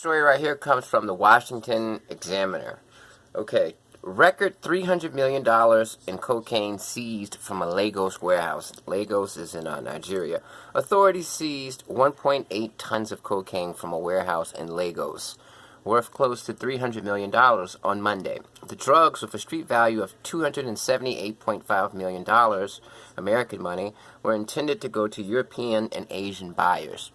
Story right here comes from the Washington Examiner. Okay, record $300 million in cocaine seized from a Lagos warehouse. Lagos is in Nigeria. Authorities seized 1.8 tons of cocaine from a warehouse in Lagos, worth close to $300 million on Monday. The drugs, with a street value of $278.5 million American money, were intended to go to European and Asian buyers.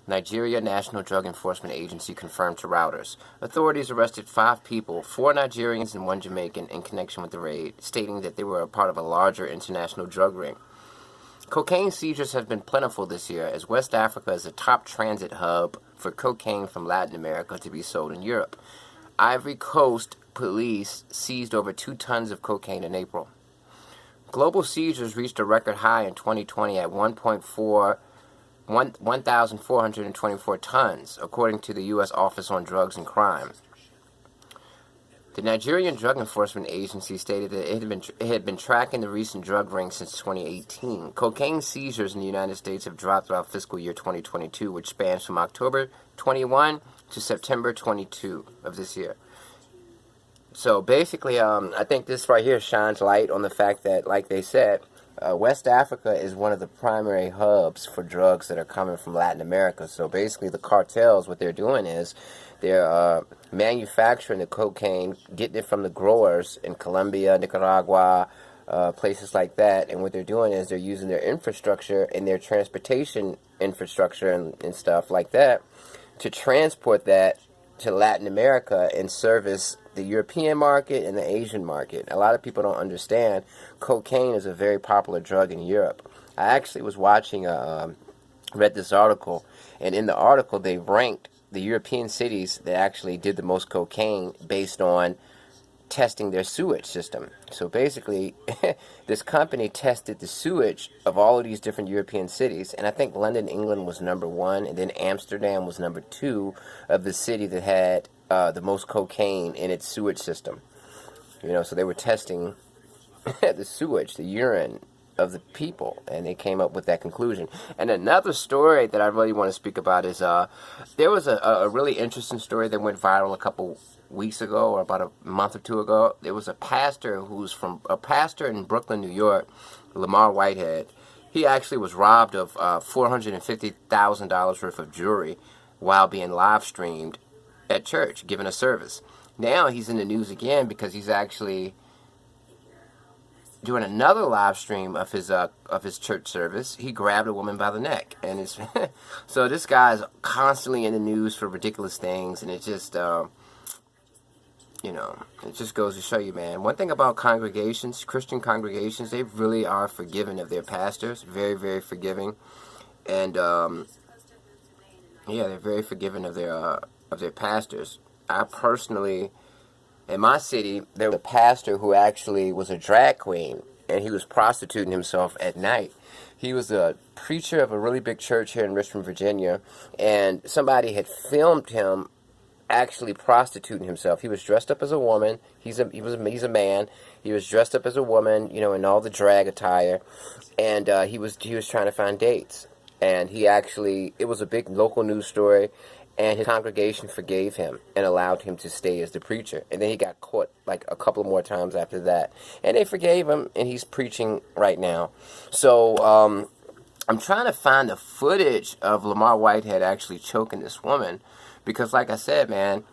Nigeria National Drug Enforcement Agency confirmed to Reuters. Authorities arrested 5 people, 4 Nigerians and 1 Jamaican, in connection with the raid, stating that they were a part of a larger international drug ring. Cocaine seizures have been plentiful this year, as West Africa is a top transit hub for cocaine from Latin America to be sold in Europe. Ivory Coast police seized over 2 tons of cocaine in April. Global seizures reached a record high in 2020 at 1,424 tons, according to the U.S. Office on Drugs and Crime. The Nigerian Drug Enforcement Agency stated that it had been tracking the recent drug ring since 2018. Cocaine seizures in the United States have dropped throughout fiscal year 2022, which spans from October 21 to September 22 of this year. So basically, I think this right here shines light on the fact that, like they said, West Africa is one of the primary hubs for drugs that are coming from Latin America. So basically the cartels, what they're doing is they're manufacturing the cocaine, getting it from the growers in Colombia, Nicaragua, places like that. And what they're doing is they're using their infrastructure and their transportation infrastructure and stuff like that to transport that to Latin America and service the European market and the Asian market. A lot of people don't understand cocaine is a very popular drug in Europe. I actually was watching, read this article, and in the article they ranked the European cities that actually did the most cocaine based on testing their sewage system. So basically, this company tested the sewage of all of these different European cities, and I think London, England was number 1, and then Amsterdam was number 2 of the city that had the most cocaine in its sewage system. You know, so they were testing the sewage, the urine of the people, and they came up with that conclusion. And another story that I really want to speak about is there was a really interesting story that went viral a couple weeks ago, or about a month or 2 ago. There was a pastor in Brooklyn, New York, Lamor Whitehead. He actually was robbed of $450,000 worth of jewelry while being live streamed at church, giving a service. Now he's in the news again because he's actually doing another live stream of his church service. He grabbed a woman by the neck, and it's so this guy's constantly in the news for ridiculous things, and it just you know, it just goes to show you, man. One thing about congregations, Christian congregations, they really are forgiving of their pastors, very, very forgiving, and yeah, they're very forgiving of their pastors. I personally, in my city, there was a pastor who actually was a drag queen, and he was prostituting himself at night. He was a preacher of a really big church here in Richmond, Virginia, and somebody had filmed him actually prostituting himself. He was dressed up as a woman. He's a man. He was dressed up as a woman, you know, in all the drag attire, and he was trying to find dates. And it was a big local news story, and his congregation forgave him and allowed him to stay as the preacher. And then he got caught like a couple more times after that, and they forgave him, and he's preaching right now. So I'm trying to find the footage of Lamor Whitehead actually choking this woman, because like I said, man,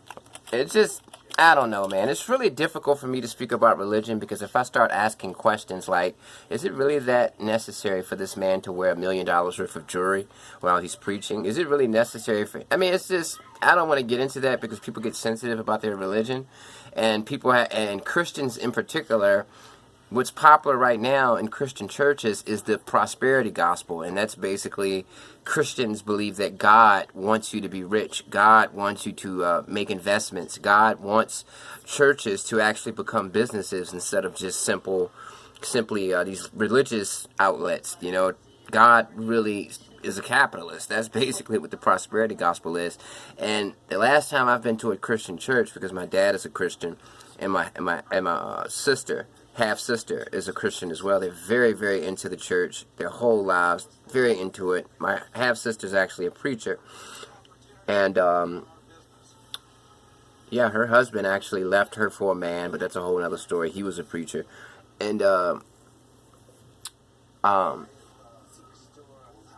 it's just, I don't know, man. It's really difficult for me to speak about religion, because if I start asking questions like, is it really that necessary for this man to wear $1 million worth of jewelry while he's preaching? Is it really necessary for, I mean, it's just, I don't want to get into that because people get sensitive about their religion, and and Christians in particular. What's popular right now in Christian churches is the prosperity gospel, and that's basically Christians believe that God wants you to be rich. God wants you to make investments. God wants churches to actually become businesses instead of just simply these religious outlets. You know, God really is a capitalist. That's basically what the prosperity gospel is. And the last time I've been to a Christian church, because my dad is a Christian, and my sister, half-sister, is a Christian as well. They're very, very into the church. Their whole lives, very into it. My half-sister's actually a preacher. And Yeah, her husband actually left her for a man, but that's a whole other story. He was a preacher. And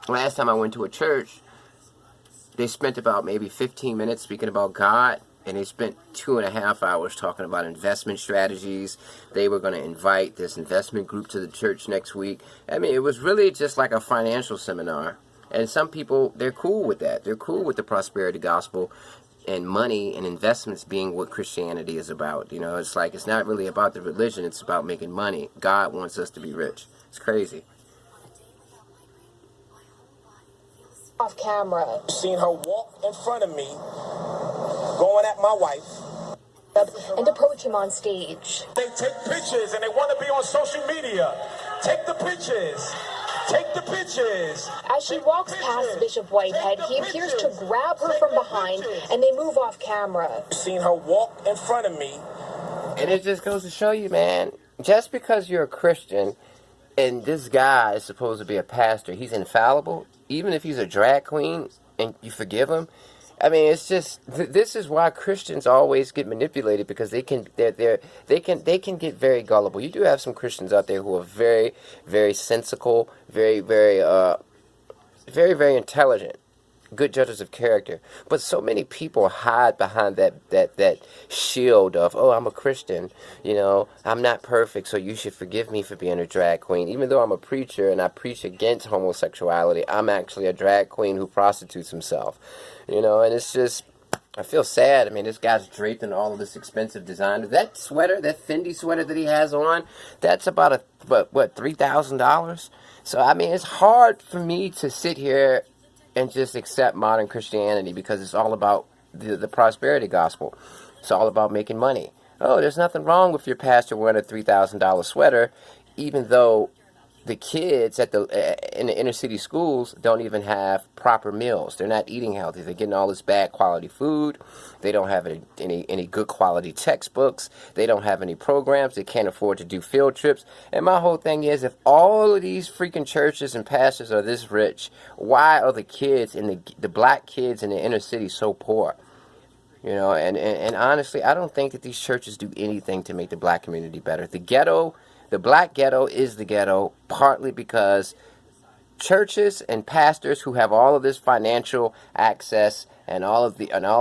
last time I went to a church, they spent about maybe 15 minutes speaking about God, and they spent 2.5 hours talking about investment strategies. They were going to invite this investment group to the church next week. I mean, it was really just like a financial seminar. And some people, they're cool with that. They're cool with the prosperity gospel and money and investments being what Christianity is about. You know, it's like, it's not really about the religion, it's about making money. God wants us to be rich. It's crazy. Off camera. Seen her walk in front of me, going at my wife. And approach him on stage. They take pictures and they want to be on social media. Take the pictures. Take the pictures. As she walks past Bishop Whitehead, he appears to grab her from behind and they move off camera. Seen her walk in front of me. And it just goes to show you, man, just because you're a Christian and this guy is supposed to be a pastor, he's infallible. Even if he's a drag queen and you forgive him, I mean, it's just, this is why Christians always get manipulated, because they can get very gullible. You do have some Christians out there who are very, very sensical, very, very intelligent, good judges of character. But so many people hide behind that shield of, oh, I'm a Christian, you know, I'm not perfect, so you should forgive me for being a drag queen. Even though I'm a preacher and I preach against homosexuality, I'm actually a drag queen who prostitutes himself, you know. And it's just, I feel sad. I mean, this guy's draped in all of this expensive design. That sweater, that Fendi sweater that he has on, that's about $3,000. So I mean, it's hard for me to sit here and just accept modern Christianity, because it's all about the prosperity gospel. It's all about making money. Oh, there's nothing wrong with your pastor wearing a $3,000 sweater, even though the kids in the inner city schools don't even have proper meals. They're not eating healthy. They're getting all this bad quality food. They don't have any good quality textbooks. They don't have any programs. They can't afford to do field trips. And my whole thing is, if all of these freaking churches and pastors are this rich, why are the kids in the black kids in the inner city so poor? You know, and honestly, I don't think that these churches do anything to make the black community better. The black ghetto is the ghetto, partly because churches and pastors who have all of this financial access and all of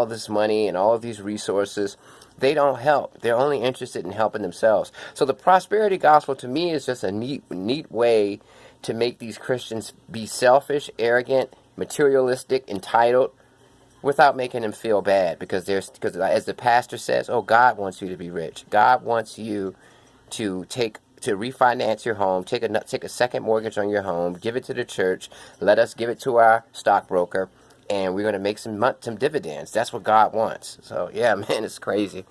this money and all of these resources, they don't help. They're only interested in helping themselves. So the prosperity gospel, to me, is just a neat way to make these Christians be selfish, arrogant, materialistic, entitled, without making them feel bad, because as the pastor says, oh, God wants you to be rich. God wants you to refinance your home, take a second mortgage on your home, give it to the church, let us give it to our stockbroker, and we're going to make some dividends. That's what God wants. So, yeah, man, it's crazy.